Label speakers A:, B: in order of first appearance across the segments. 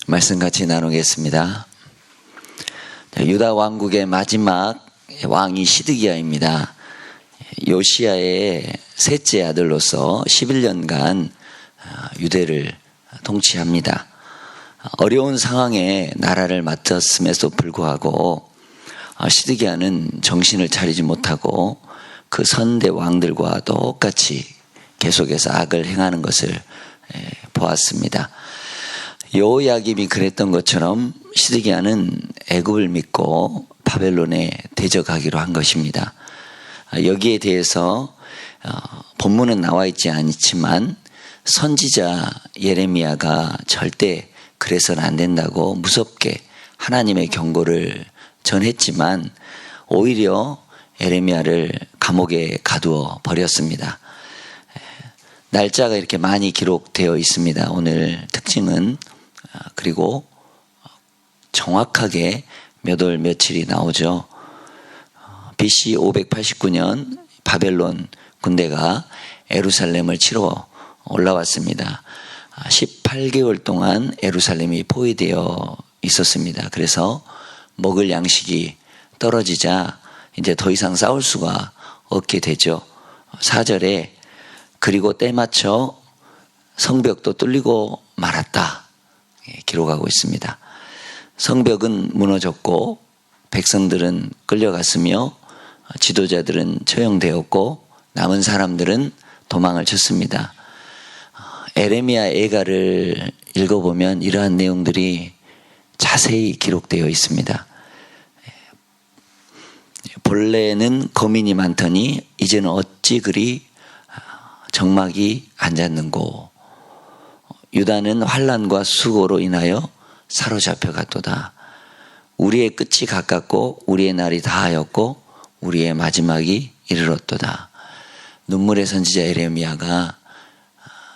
A: 말씀 같이 나누겠습니다. 유다 왕국의 마지막 왕이 시드기야입니다. 요시야의 셋째 아들로서 11년간 유대를 통치합니다. 어려운 상황에 나라를 맡았음에도 불구하고 시드기야는 정신을 차리지 못하고 그 선대 왕들과 똑같이 계속해서 악을 행하는 것을 보았습니다. 여호야김이 그랬던 것처럼 시드기야는 애굽을 믿고 바벨론에 대적하기로 한 것입니다. 여기에 대해서 본문은 나와 있지 않지만 선지자 예레미야가 절대 그래서는 안 된다고 무섭게 하나님의 경고를 전했지만 오히려 예레미야를 감옥에 가두어 버렸습니다. 날짜가 이렇게 많이 기록되어 있습니다. 오늘 특징은 그리고 정확하게 몇 월 며칠이 나오죠. BC 589년 바벨론 군대가 예루살렘을 치러 올라왔습니다. 18개월 동안 예루살렘이 포위되어 있었습니다. 그래서 먹을 양식이 떨어지자 이제 더 이상 싸울 수가 없게 되죠. 4절에 그리고 때맞춰 성벽도 뚫리고 말았다 기록하고 있습니다. 성벽은 무너졌고 백성들은 끌려갔으며 지도자들은 처형되었고 남은 사람들은 도망을 쳤습니다. 에레미야 애가를 읽어보면 이러한 내용들이 자세히 기록되어 있습니다. 본래는 거민이 많더니 이제는 어찌 그리 적막이 안 잤는고 유다는 환난과 수고로 인하여 사로잡혀 갔도다. 우리의 끝이 가깝고 우리의 날이 다하였고 우리의 마지막이 이르렀도다. 눈물의 선지자 예레미야가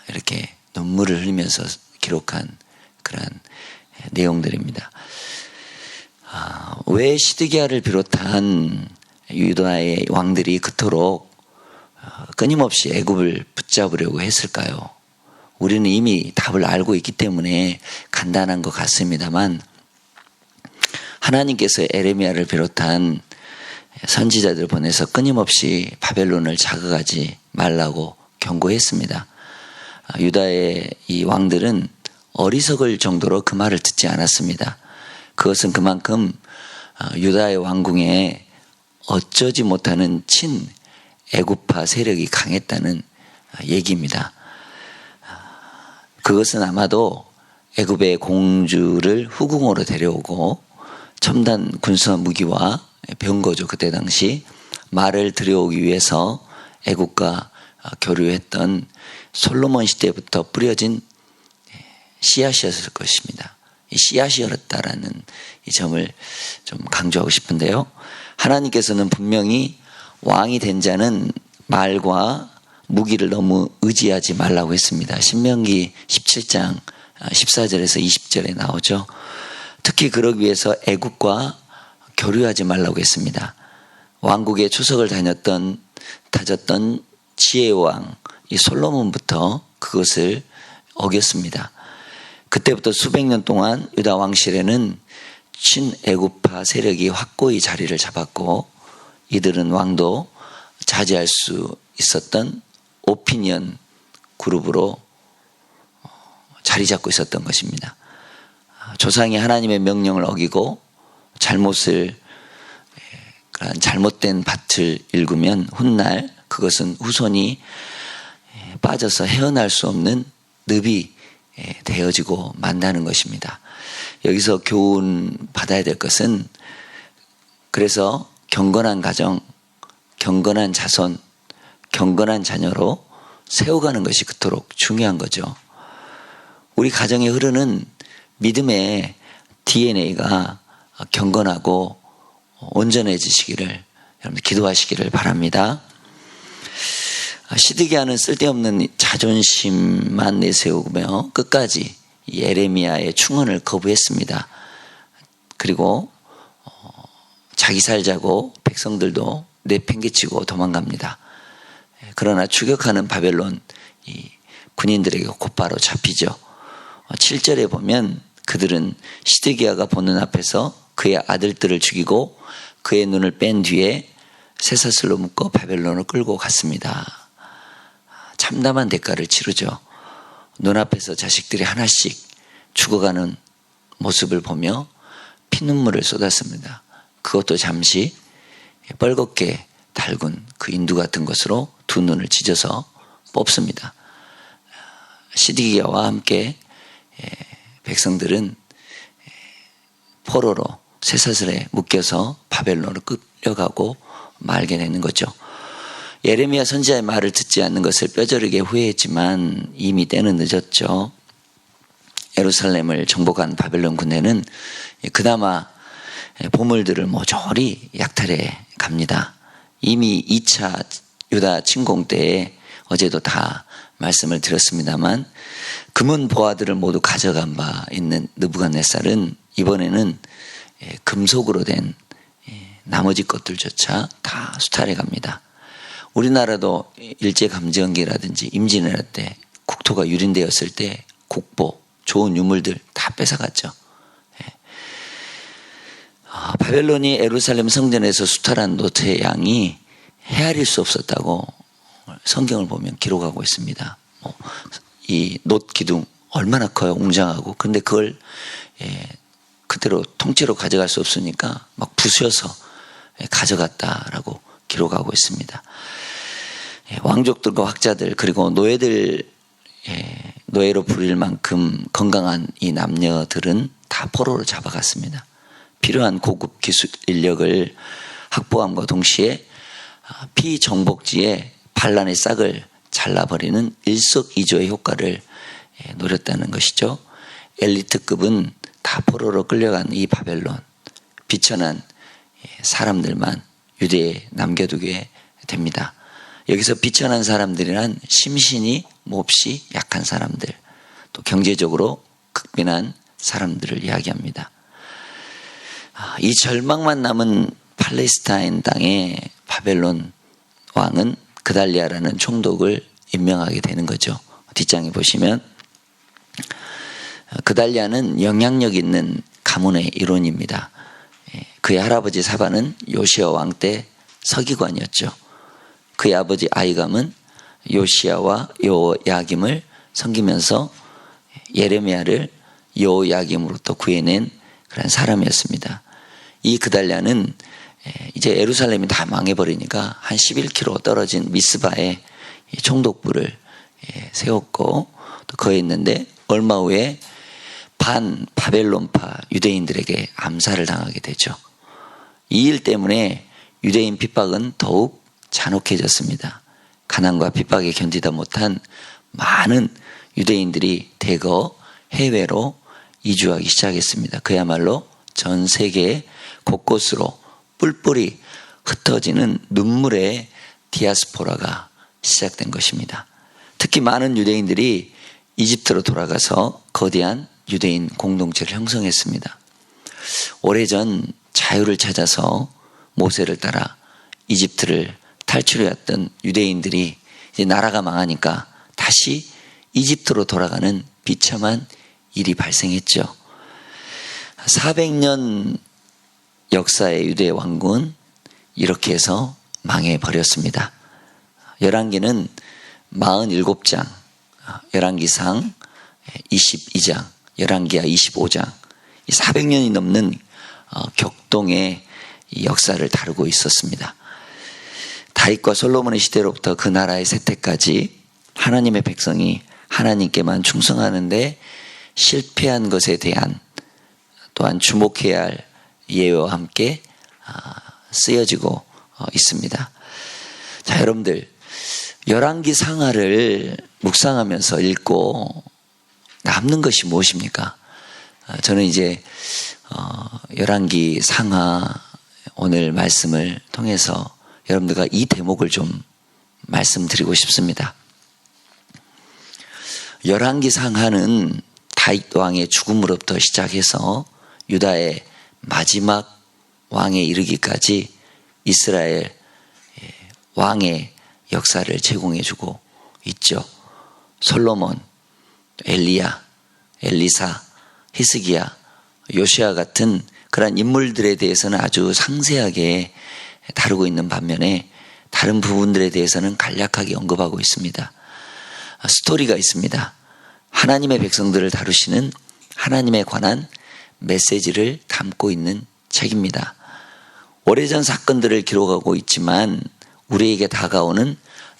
A: 이렇게 눈물을 흘리면서 기록한 그런 내용들입니다. 왜 시드기야를 비롯한 유다의 왕들이 그토록 끊임없이 애굽을 붙잡으려고 했을까요? 우리는 이미 답을 알고 있기 때문에 간단한 것 같습니다만 하나님께서 예레미야를 비롯한 선지자들 보내서 끊임없이 바벨론을 자극하지 말라고 경고했습니다. 유다의 이 왕들은 어리석을 정도로 그 말을 듣지 않았습니다. 그것은 그만큼 유다의 왕궁에 어쩌지 못하는 친 애굽파 세력이 강했다는 얘기입니다. 그것은 아마도 애굽의 공주를 후궁으로 데려오고 첨단 군사 무기와 병거죠. 그때 당시 말을 들여오기 위해서 애굽과 교류했던 솔로몬 시대부터 뿌려진 씨앗이었을 것입니다. 이 씨앗이었다라는 이 점을 좀 강조하고 싶은데요. 하나님께서는 분명히 왕이 된 자는 말과 무기를 너무 의지하지 말라고 했습니다. 신명기 17장 14절에서 20절에 나오죠. 특히 그러기 위해서 애국과 교류하지 말라고 했습니다. 왕국의 추석을 다졌던 지혜의 왕 이 솔로몬부터 그것을 어겼습니다. 그때부터 수백 년 동안 유다 왕실에는 친애굽파 세력이 확고히 자리를 잡았고 이들은 왕도 자제할 수 있었던 오피니언 그룹으로 자리 잡고 있었던 것입니다. 조상이 하나님의 명령을 어기고 잘못된 밭을 읽으면 훗날 그것은 후손이 빠져서 헤어날 수 없는 늪이 되어지고 만다는 것입니다. 여기서 교훈 받아야 될 것은 그래서 경건한 가정, 경건한 자손, 경건한 자녀로 세워가는 것이 그토록 중요한 거죠. 우리 가정에 흐르는 믿음의 DNA가 경건하고 온전해지시기를 여러분 기도하시기를 바랍니다. 시드기야는 쓸데없는 자존심만 내세우며 끝까지 예레미야의 충언을 거부했습니다. 그리고 자기 살자고 백성들도 내팽개치고 도망갑니다. 그러나 추격하는 바벨론 이 군인들에게 곧바로 잡히죠. 7절에 보면 그들은 시드기야가 보는 앞에서 그의 아들들을 죽이고 그의 눈을 뺀 뒤에 쇠사슬로 묶어 바벨론을 끌고 갔습니다. 참담한 대가를 치르죠. 눈앞에서 자식들이 하나씩 죽어가는 모습을 보며 피눈물을 쏟았습니다. 그것도 잠시 뻘겋게 달군 그 인두 같은 것으로 두 눈을 찢어서 뽑습니다. 시드기야와 함께 백성들은 포로로 쇠사슬에 묶여서 바벨론으로 끌려가고 말게 되는 거죠. 예레미야 선지자의 말을 듣지 않는 것을 뼈저리게 후회했지만 이미 때는 늦었죠. 예루살렘을 정복한 바벨론 군대는 그나마 보물들을 모조리 약탈해 갑니다. 이미 2차 유다 침공 때에 어제도 다 말씀을 드렸습니다만 금은 보화들을 모두 가져간 바 있는 느부갓네살은 이번에는 금속으로 된 나머지 것들조차 다 수탈해 갑니다. 우리나라도 일제감정기라든지 임진왜란 때 국토가 유린되었을 때 국보, 좋은 유물들 다 뺏어갔죠. 바벨론이 예루살렘 성전에서 수탈한 노트의 양이 헤아릴 수 없었다고 성경을 보면 기록하고 있습니다. 이 놋 기둥 얼마나 커요, 웅장하고. 근데 그걸 그대로 통째로 가져갈 수 없으니까 막 부수어서 가져갔다라고 기록하고 있습니다. 왕족들과 학자들 그리고 노예들, 노예로 부릴 만큼 건강한 이 남녀들은 다 포로로 잡아갔습니다. 필요한 고급 기술 인력을 확보함과 동시에 피정복지에 반란의 싹을 잘라버리는 일석이조의 효과를 노렸다는 것이죠. 엘리트급은 다 포로로 끌려간 이 바벨론, 비천한 사람들만 유대에 남겨두게 됩니다. 여기서 비천한 사람들이란 심신이 몹시 약한 사람들, 또 경제적으로 극빈한 사람들을 이야기합니다. 이 절망만 남은 팔레스타인 땅에 바벨론 왕은 그달리아라는 총독을 임명하게 되는 거죠. 뒷장에 보시면 그달리아는 영향력 있는 가문의 일원입니다. 그의 할아버지 사바는 요시야 왕 때 서기관이었죠. 그의 아버지 아이감은 요시야와 요야김을 섬기면서 예레미야를 요야김으로부터 구해낸 그런 사람이었습니다. 이 그달리아는 이제 예루살렘이 다 망해버리니까 한 11km 떨어진 미스바에 총독부를 세웠고 또 거했는데 얼마 후에 반 바벨론파 유대인들에게 암살을 당하게 되죠. 이 일 때문에 유대인 핍박은 더욱 잔혹해졌습니다. 가난과 핍박에 견디다 못한 많은 유대인들이 대거 해외로 이주하기 시작했습니다. 그야말로 전 세계 곳곳으로 뿔뿔이 흩어지는 눈물의 디아스포라가 시작된 것입니다. 특히 많은 유대인들이 이집트로 돌아가서 거대한 유대인 공동체를 형성했습니다. 오래전 자유를 찾아서 모세를 따라 이집트를 탈출해왔던 유대인들이 이제 나라가 망하니까 다시 이집트로 돌아가는 비참한 일이 발생했죠. 400년 역사의 유대 왕국은 이렇게 해서 망해버렸습니다. 열왕기는 47장, 열왕기상 22장, 열왕기하 25장, 400년이 넘는 격동의 역사를 다루고 있었습니다. 다윗과 솔로몬의 시대로부터 그 나라의 쇠퇴까지 하나님의 백성이 하나님께만 충성하는데 실패한 것에 대한 또한 주목해야 할 예외와 함께 쓰여지고 있습니다. 자, 여러분들 열왕기 상하를 묵상하면서 읽고 남는 것이 무엇입니까? 저는 이제 열왕기 상하 오늘 말씀을 통해서 여러분들과 이 대목을 좀 말씀드리고 싶습니다. 열왕기 상하는 다윗 왕의 죽음으로부터 시작해서 유다의 마지막 왕에 이르기까지 이스라엘 왕의 역사를 제공해주고 있죠. 솔로몬, 엘리야, 엘리사, 히스기야, 요시야 같은 그런 인물들에 대해서는 아주 상세하게 다루고 있는 반면에 다른 부분들에 대해서는 간략하게 언급하고 있습니다. 스토리가 있습니다. 하나님의 백성들을 다루시는 하나님에 관한 메시지를 담고 있는 책입니다. 오래전 사건들을 기록하고 있지만 우리에게 다가오는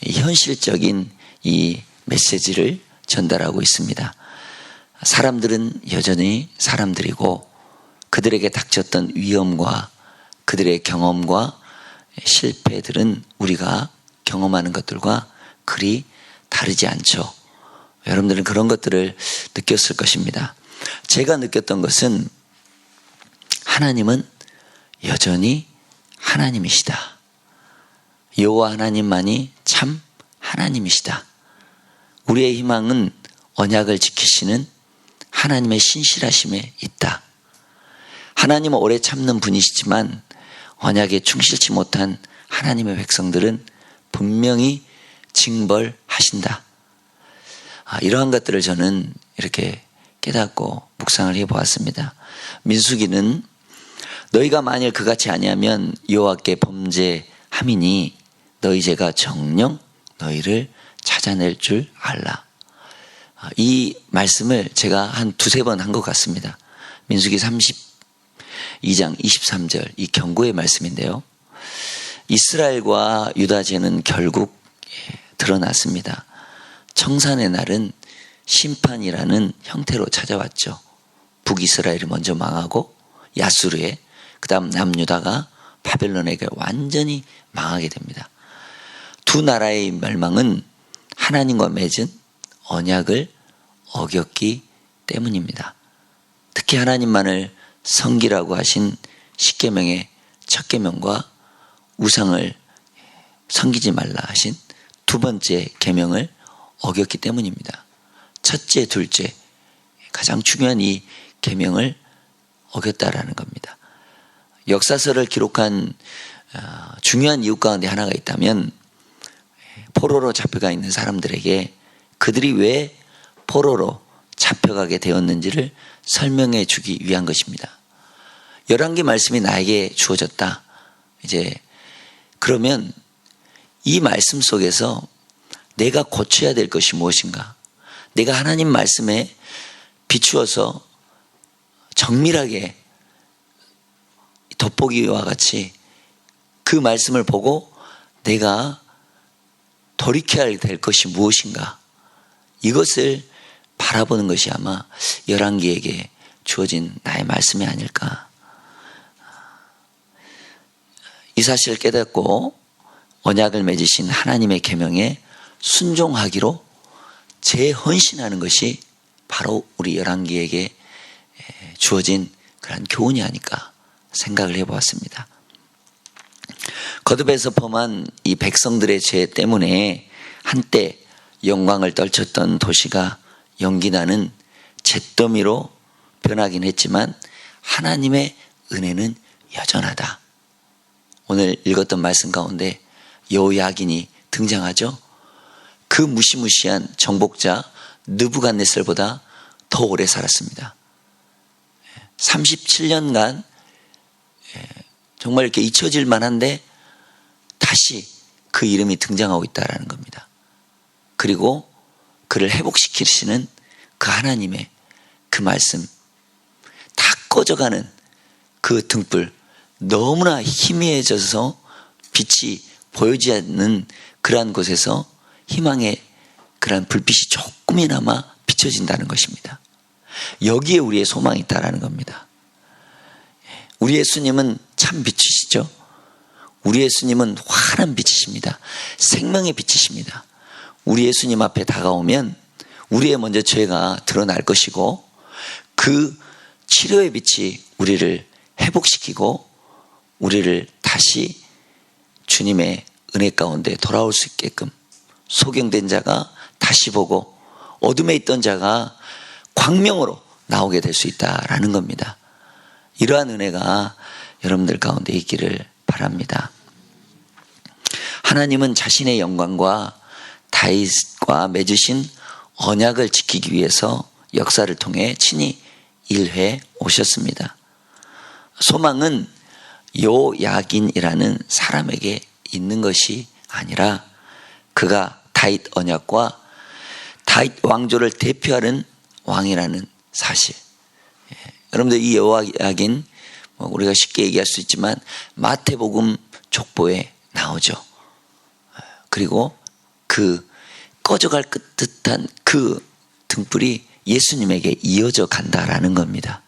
A: 현실적인 이 메시지를 전달하고 있습니다. 사람들은 여전히 사람들이고 그들에게 닥쳤던 위험과 그들의 경험과 실패들은 우리가 경험하는 것들과 그리 다르지 않죠. 여러분들은 그런 것들을 느꼈을 것입니다. 제가 느꼈던 것은 하나님은 여전히 하나님이시다. 여호와 하나님만이 참 하나님이시다. 우리의 희망은 언약을 지키시는 하나님의 신실하심에 있다. 하나님은 오래 참는 분이시지만 언약에 충실치 못한 하나님의 백성들은 분명히 징벌하신다. 이러한 것들을 저는 이렇게 깨닫고 묵상을 해보았습니다. 민수기는 너희가 만일 그같이 아니하면 여호와께 범죄함이니 너희 죄가 정녕 너희를 찾아낼 줄 알라. 이 말씀을 제가 한 두세 번 한 것 같습니다. 민수기 32장 23절 이 경고의 말씀인데요. 이스라엘과 유다 죄는 결국 드러났습니다. 청산의 날은 심판이라는 형태로 찾아왔죠. 북이스라엘이 먼저 망하고 야수르에 그 다음 남유다가 바벨론에게 완전히 망하게 됩니다. 두 나라의 멸망은 하나님과 맺은 언약을 어겼기 때문입니다. 특히 하나님만을 섬기라고 하신 십계명의 첫 계명과 우상을 섬기지 말라 하신 두 번째 계명을 어겼기 때문입니다. 첫째, 둘째 가장 중요한 이 계명을 어겼다라는 겁니다. 역사서를 기록한 중요한 이유 가운데 하나가 있다면 포로로 잡혀가 있는 사람들에게 그들이 왜 포로로 잡혀가게 되었는지를 설명해 주기 위한 것입니다. 열왕기 말씀이 나에게 주어졌다. 이제 그러면 이 말씀 속에서 내가 고쳐야 될 것이 무엇인가? 내가 하나님 말씀에 비추어서 정밀하게 돋보기와 같이 그 말씀을 보고 내가 돌이켜야 될 것이 무엇인가? 이것을 바라보는 것이 아마 열왕기에게 주어진 나의 말씀이 아닐까. 이 사실을 깨닫고 언약을 맺으신 하나님의 계명에 순종하기로 재헌신하는 것이 바로 우리 열왕기에게 주어진 그런 교훈이 아닐까 생각을 해보았습니다. 거듭에서 범한 이 백성들의 죄 때문에 한때 영광을 떨쳤던 도시가 연기나는 잿더미로 변하긴 했지만 하나님의 은혜는 여전하다. 오늘 읽었던 말씀 가운데 여호야긴이 등장하죠. 그 무시무시한 정복자 느부갓네살보다 더 오래 살았습니다. 37년간 정말 이렇게 잊혀질 만한데 다시 그 이름이 등장하고 있다는 겁니다. 그리고 그를 회복시키시는 그 하나님의 그 말씀, 다 꺼져가는 그 등불, 너무나 희미해져서 빛이 보이지 않는 그러한 곳에서 희망의 그러한 불빛이 조금이나마 비춰진다는 것입니다. 여기에 우리의 소망이 있다는 겁니다. 우리 예수님은 참 빛이시죠. 우리 예수님은 환한 빛이십니다. 생명의 빛이십니다. 우리 예수님 앞에 다가오면 우리의 먼저 죄가 드러날 것이고 그 치료의 빛이 우리를 회복시키고 우리를 다시 주님의 은혜 가운데 돌아올 수 있게끔 소경된 자가 다시 보고 어둠에 있던 자가 광명으로 나오게 될 수 있다라는 겁니다. 이러한 은혜가 여러분들 가운데 있기를 바랍니다. 하나님은 자신의 영광과 다윗과 맺으신 언약을 지키기 위해서 역사를 통해 친히 일회 오셨습니다. 소망은 요야긴이라는 사람에게 있는 것이 아니라 그가 다윗 언약과 다윗 왕조를 대표하는 왕이라는 사실. 여러분들 이 요야긴 우리가 쉽게 얘기할 수 있지만 마태복음 족보에 나오죠. 그리고 그 꺼져갈 듯한 그 등불이 예수님에게 이어져 간다라는 겁니다.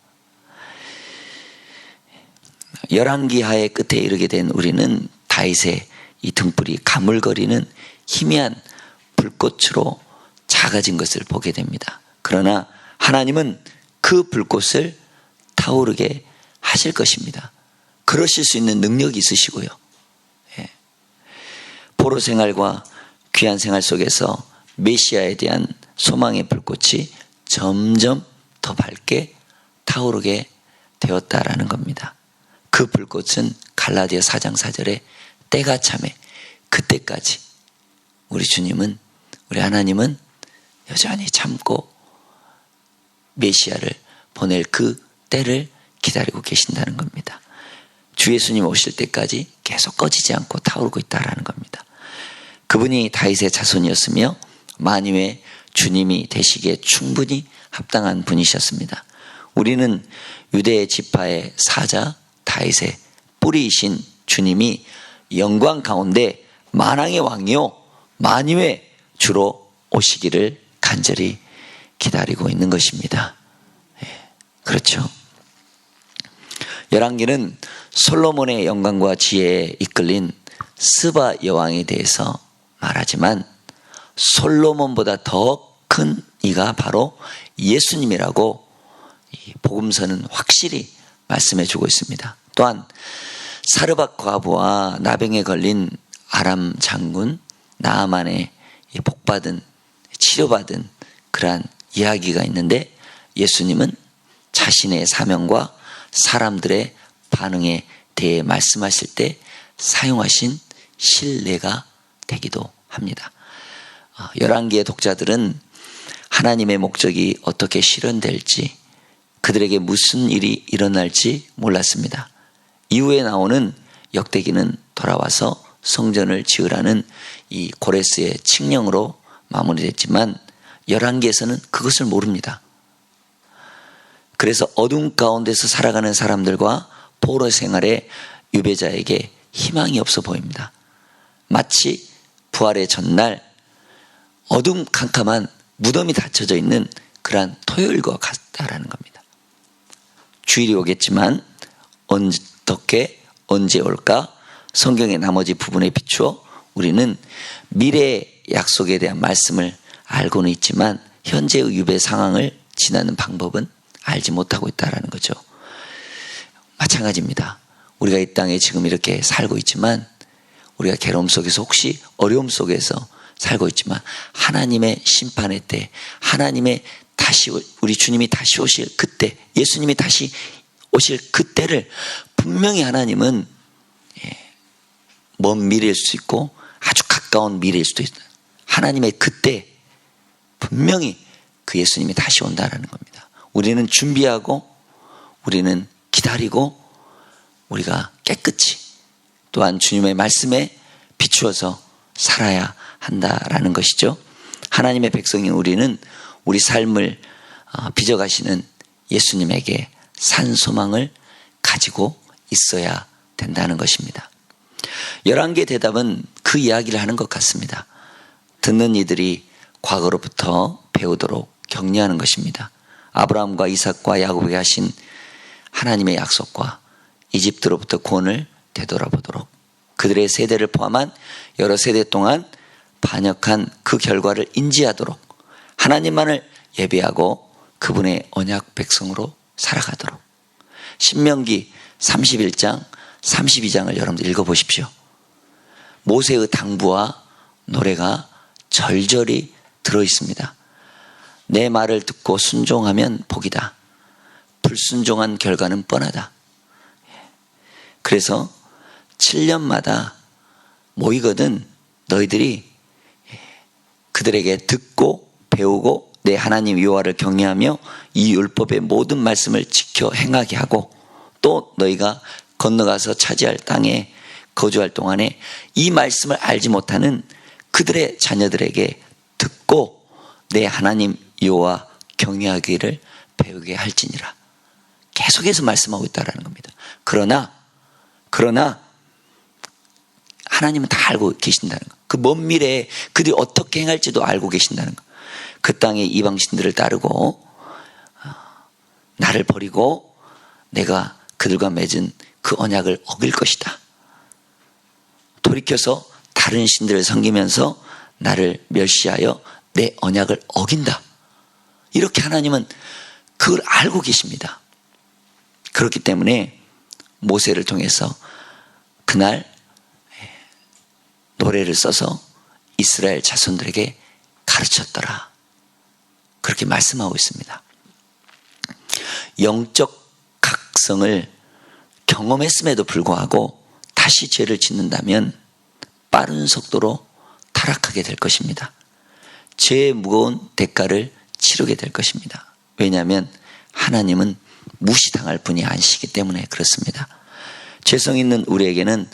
A: 열왕기하의 끝에 이르게 된 우리는 다윗의 이 등불이 가물거리는 희미한 불꽃으로 작아진 것을 보게 됩니다. 그러나 하나님은 그 불꽃을 타오르게 하실 것입니다. 그러실 수 있는 능력이 있으시고요. 포로 생활과 귀한 생활 속에서 메시아에 대한 소망의 불꽃이 점점 더 밝게 타오르게 되었다라는 겁니다. 그 불꽃은 갈라디아 4장 4절에 때가 참에 그때까지 우리 주님은, 우리 하나님은 여전히 참고 메시아를 보낼 그 때를 기다리고 계신다는 겁니다. 주 예수님 오실 때까지 계속 꺼지지 않고 타오르고 있다는 겁니다. 그분이 다윗의 자손이었으며 만유의 주님이 되시기에 충분히 합당한 분이셨습니다. 우리는 유대 지파의 사자 다윗의 뿌리이신 주님이 영광 가운데 만왕의 왕이요 만유의 주로 오시기를 간절히 기다리고 있는 것입니다. 그렇죠. 열왕기는 솔로몬의 영광과 지혜에 이끌린 스바 여왕에 대해서 말하지만 솔로몬보다 더 큰 이가 바로 예수님이라고 이 복음서는 확실히 말씀해 주고 있습니다. 또한 사르밧 과부와 나병에 걸린 아람 장군 나아만의 복받은 치료받은 그러한 이야기가 있는데 예수님은 자신의 사명과 사람들의 반응에 대해 말씀하실 때 사용하신 신뢰가 되기도 합니다. 열왕기의 독자들은 하나님의 목적이 어떻게 실현될지, 그들에게 무슨 일이 일어날지 몰랐습니다. 이후에 나오는 역대기는 돌아와서 성전을 지으라는 이 고레스의 칙령으로 마무리됐지만 열왕기에서는 그것을 모릅니다. 그래서 어둠 가운데서 살아가는 사람들과 포로 생활의 유배자에게 희망이 없어 보입니다. 마치 부활의 전날 어둠 캄캄한 무덤이 닫혀져 있는 그러한 토요일과 같다라는 겁니다. 주일이 오겠지만 어떻게 언제 올까? 성경의 나머지 부분에 비추어 우리는 미래의 약속에 대한 말씀을 알고는 있지만 현재의 유배 상황을 지나는 방법은 알지 못하고 있다는 거죠. 마찬가지입니다. 우리가 이 땅에 지금 이렇게 살고 있지만 우리가 괴로움 속에서 혹시 어려움 속에서 살고 있지만 하나님의 심판의 때, 하나님의 다시 우리 주님이 다시 오실 그때, 예수님이 다시 오실 그때를 분명히 하나님은 먼 미래일 수 있고 아주 가까운 미래일 수도 있다. 하나님의 그때 분명히 그 예수님이 다시 온다라는 겁니다. 우리는 준비하고 우리는 기다리고 우리가 깨끗이 또한 주님의 말씀에 비추어서 살아야 한다라는 것이죠. 하나님의 백성인 우리는 우리 삶을 빚어가시는 예수님에게 산 소망을 가지고 있어야 된다는 것입니다. 11개의 대답은 그 이야기를 하는 것 같습니다. 듣는 이들이 과거로부터 배우도록 격려하는 것입니다. 아브라함과 이삭과 야곱에게 하신 하나님의 약속과 이집트로부터 구원을 되돌아보도록 그들의 세대를 포함한 여러 세대 동안 반역한 그 결과를 인지하도록 하나님만을 예배하고 그분의 언약 백성으로 살아가도록. 신명기 31장 32장을 여러분들 읽어보십시오. 모세의 당부와 노래가 절절히 들어있습니다. 내 말을 듣고 순종하면 복이다. 불순종한 결과는 뻔하다. 그래서 7년마다 모이거든 너희들이 그들에게 듣고 배우고 내 하나님 여호와를 경외하며 이 율법의 모든 말씀을 지켜 행하게 하고, 또 너희가 건너가서 차지할 땅에 거주할 동안에 이 말씀을 알지 못하는 그들의 자녀들에게 듣고 내 하나님 여호와 경외하기를 배우게 할지니라. 계속해서 말씀하고 있다는 겁니다. 그러나 하나님은 다 알고 계신다는 것. 그 먼 미래에 그들이 어떻게 행할지도 알고 계신다는 것. 그 땅의 이방신들을 따르고 나를 버리고 내가 그들과 맺은 그 언약을 어길 것이다. 돌이켜서 다른 신들을 섬기면서 나를 멸시하여 내 언약을 어긴다. 이렇게 하나님은 그걸 알고 계십니다. 그렇기 때문에 모세를 통해서 그날 노래를 써서 이스라엘 자손들에게 가르쳤더라. 그렇게 말씀하고 있습니다. 영적 각성을 경험했음에도 불구하고 다시 죄를 짓는다면 빠른 속도로 타락하게 될 것입니다. 죄의 무거운 대가를 치르게 될 것입니다. 왜냐하면 하나님은 무시당할 분이 아니시기 때문에 그렇습니다. 죄성 있는 우리에게는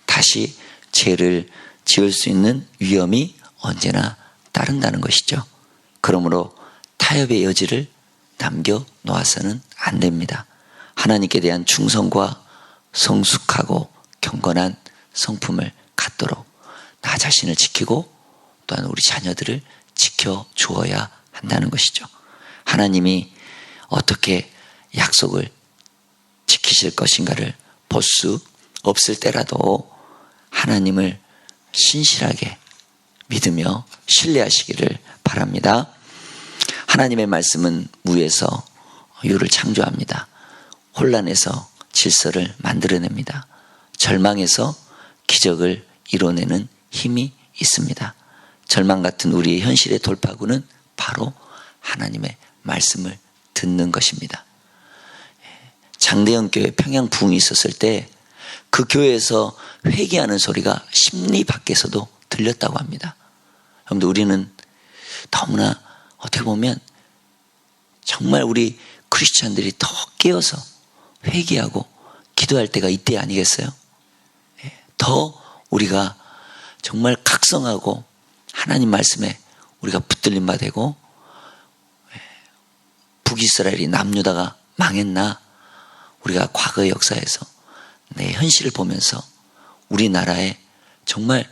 A: 다시 죄를 지을 수 있는 위험이 언제나 따른다는 것이죠. 그러므로 타협의 여지를 남겨놓아서는 안 됩니다. 하나님께 대한 충성과 성숙하고 경건한 성품을 갖도록 나 자신을 지키고 또한 우리 자녀들을 지켜주어야 한다는 것이죠. 하나님이 어떻게 약속을 지키실 것인가를 볼 수 없을 때라도 하나님을 신실하게 믿으며 신뢰하시기를 바랍니다. 하나님의 말씀은 무에서 유를 창조합니다. 혼란에서 질서를 만들어냅니다. 절망에서 기적을 이뤄내는 힘이 있습니다. 절망 같은 우리의 현실의 돌파구는 바로 하나님의 말씀을 듣는 것입니다. 장대현 교회 평양 부흥이 있었을 때 그 교회에서 회개하는 소리가 심리 밖에서도 들렸다고 합니다. 여러분들, 우리는 너무나 어떻게 보면 정말 우리 크리스찬들이 더 깨어서 회개하고 기도할 때가 이때 아니겠어요? 더 우리가 정말 각성하고 하나님 말씀에 우리가 붙들림 바 되고, 북이스라엘이 남유다가 망했나, 우리가 과거의 역사에서 내 현실을 보면서 우리나라에 정말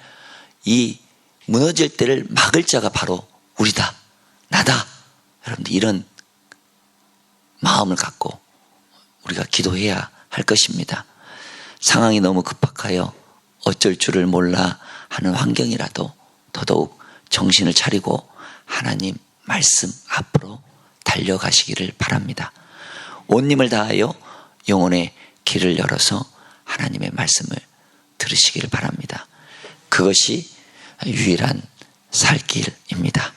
A: 이 무너질 때를 막을 자가 바로 우리다, 나다. 여러분들, 이런 마음을 갖고 우리가 기도해야 할 것입니다. 상황이 너무 급박하여 어쩔 줄을 몰라 하는 환경이라도 더더욱 정신을 차리고 하나님 말씀 앞으로 달려가시기를 바랍니다. 온 힘을 다하여 영혼의 길을 열어서 하나님의 말씀을 들으시기를 바랍니다. 그것이 유일한 살 길입니다.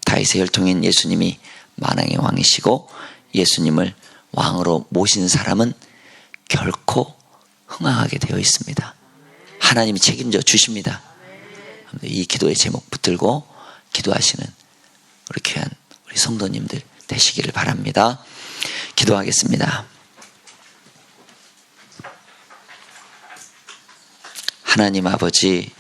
A: 다윗의 혈통인 예수님이 만왕의 왕이시고 예수님을 왕으로 모신 사람은 결코 흥황하게 되어 있습니다. 하나님이 책임져 주십니다. 이 기도의 제목 붙들고 기도하시는 우리 귀한 우리 성도님들 되시기를 바랍니다. 기도하겠습니다. 하나님 아버지,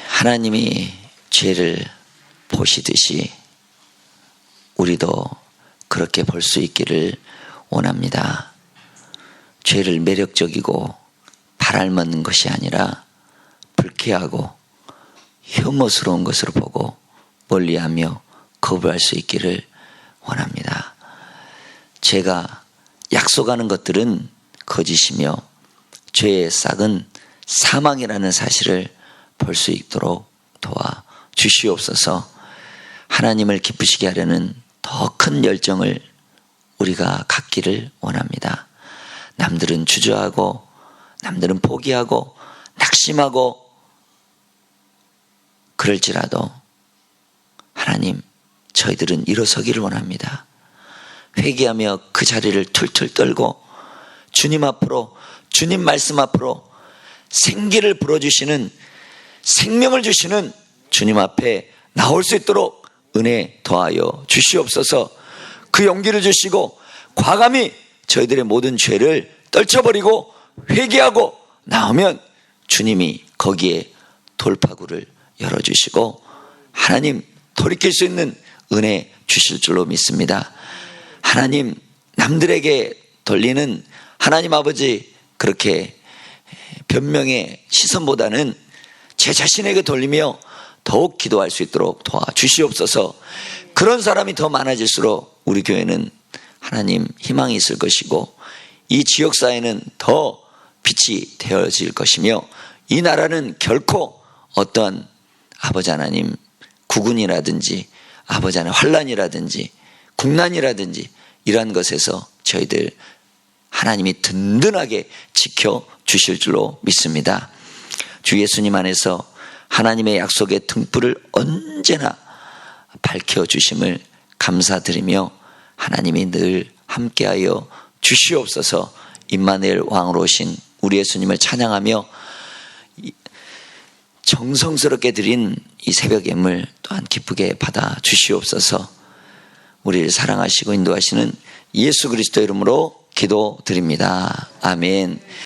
A: 하나님이 죄를 보시듯이 우리도 그렇게 볼 수 있기를 원합니다. 죄를 매력적이고 바랄만한 것이 아니라 불쾌하고 혐오스러운 것으로 보고 멀리하며 거부할 수 있기를 원합니다. 죄가 약속하는 것들은 거짓이며 죄의 싹은 사망이라는 사실을 볼 수 있도록 도와 주시옵소서. 하나님을 기쁘시게 하려는 더 큰 열정을 우리가 갖기를 원합니다. 남들은 주저하고 남들은 포기하고 낙심하고 그럴지라도 하나님, 저희들은 일어서기를 원합니다. 회개하며 그 자리를 툴툴 떨고 주님 앞으로, 주님 말씀 앞으로 생기를 불어주시는, 생명을 주시는 주님 앞에 나올 수 있도록 은혜 더하여 주시옵소서. 그 용기를 주시고 과감히 저희들의 모든 죄를 떨쳐버리고 회개하고 나오면 주님이 거기에 돌파구를 열어주시고 하나님 돌이킬 수 있는 은혜 주실 줄로 믿습니다. 하나님, 남들에게 돌리는 하나님 아버지 그렇게 변명의 시선보다는 제 자신에게 돌리며 더욱 기도할 수 있도록 도와주시옵소서. 그런 사람이 더 많아질수록 우리 교회는 하나님 희망이 있을 것이고 이 지역사회는 더 빛이 되어질 것이며 이 나라는 결코 어떤 아버지 하나님 국군이라든지 아버지 하나님 환란이라든지 국난이라든지 이러한 것에서 저희들 하나님이 든든하게 지켜주실 줄로 믿습니다. 주 예수님 안에서 하나님의 약속의 등불을 언제나 밝혀주심을 감사드리며 하나님이 늘 함께하여 주시옵소서. 임마누엘 왕으로 오신 우리 예수님을 찬양하며 정성스럽게 드린 이 새벽 예물 또한 기쁘게 받아 주시옵소서. 우리를 사랑하시고 인도하시는 예수 그리스도 이름으로 기도드립니다. 아멘.